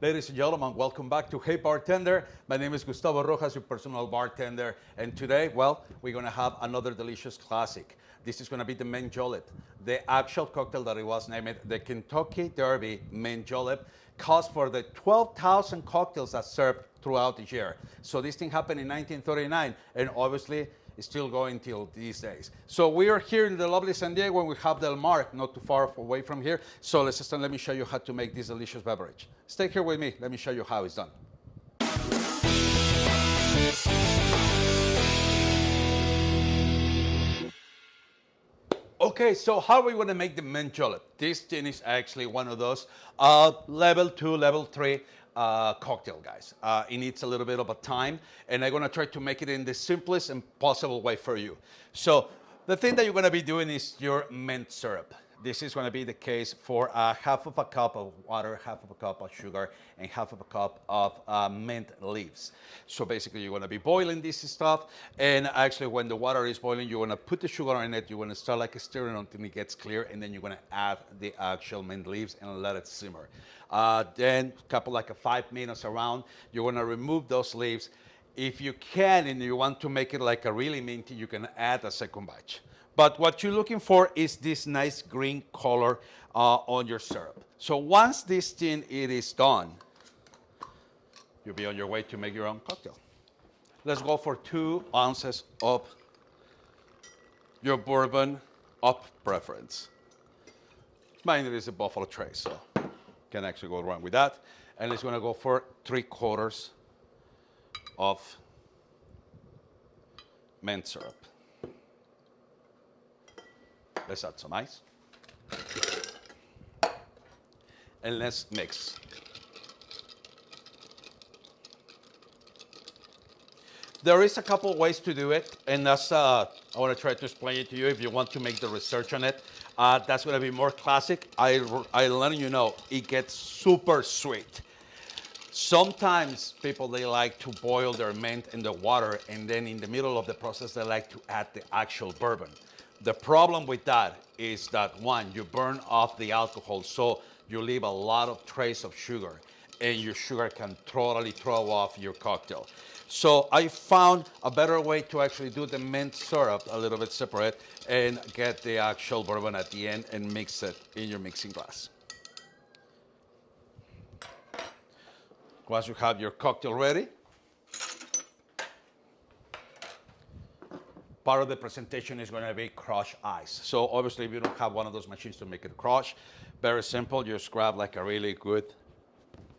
Ladies and gentlemen, welcome back to Hey Bartender. My name is Gustavo Rojas, your personal bartender. And today, well, we're gonna have another delicious classic. This is gonna be the Mint Julep, the actual cocktail that it was named, the Kentucky Derby Mint Julep, calls for the 12,000 cocktails that served throughout the year. So this thing happened in 1939, and obviously, it's still going till these days. So we are here in the lovely San Diego, and we have Del Mar, not too far away from here. So let me show you how to make this delicious beverage. Stay here with me. Let me show you how it's done. Okay, so how are we going to make the Mint Julep? This thing is actually one of those level 2, level 3 cocktail, guys. It needs a little bit of a time, and I'm going to try to make it in the simplest and possible way for you. So the thing that you're going to be doing is your mint syrup. This is going to be the case for half of a cup of water, half of a cup of sugar, and half of a cup of mint leaves. So basically, you're going to be boiling this stuff, and actually, when the water is boiling, you're going to put the sugar in it. You're going to start like stirring until it gets clear, and then you're going to add the actual mint leaves and let it simmer. Then, couple like 5 minutes around, you're going to remove those leaves. If you can, and you want to make it like a really minty, you can add a second batch. But what you're looking for is this nice green color on your syrup. So once this thing it is done, you'll be on your way to make your own cocktail. Let's go for 2 ounces of your bourbon of preference. Mine is a Buffalo Trace, so can actually go wrong with that. And it's gonna go for 3/4 of mint syrup. Let's add some ice. And let's mix. There is a couple ways to do it, and that's I want to try to explain it to you if you want to make the research on it. That's going to be more classic. I letting you know, it gets super sweet. Sometimes people, they like to boil their mint in the water, and then in the middle of the process, they like to add the actual bourbon. The problem with that is that, one, you burn off the alcohol, so you leave a lot of trace of sugar, and your sugar can totally throw off your cocktail. So I found a better way to actually do the mint syrup a little bit separate and get the actual bourbon at the end and mix it in your mixing glass. Once you have your cocktail ready, part of the presentation is going to be crushed ice. So obviously, if you don't have one of those machines to make it crush, very simple. You just grab like a really good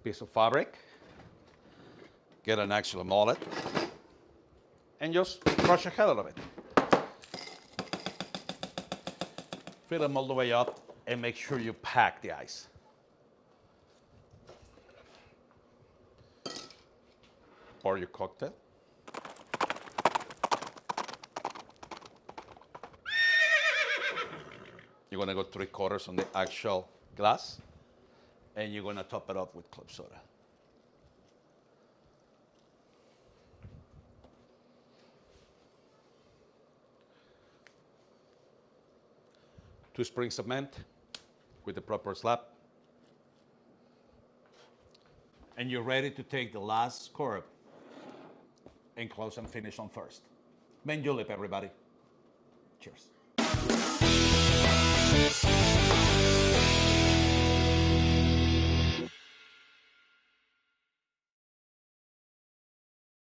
piece of fabric, get an actual mullet, and just crush the hell out of it. Fill them all the way up, and make sure you pack the ice. Pour your cocktail. You're gonna go 3/4 on the actual glass, and you're gonna top it up with club soda. Two sprigs of mint with the proper slap. And you're ready to take the last scoop and close and finish on first. Mint Julep, everybody. Cheers.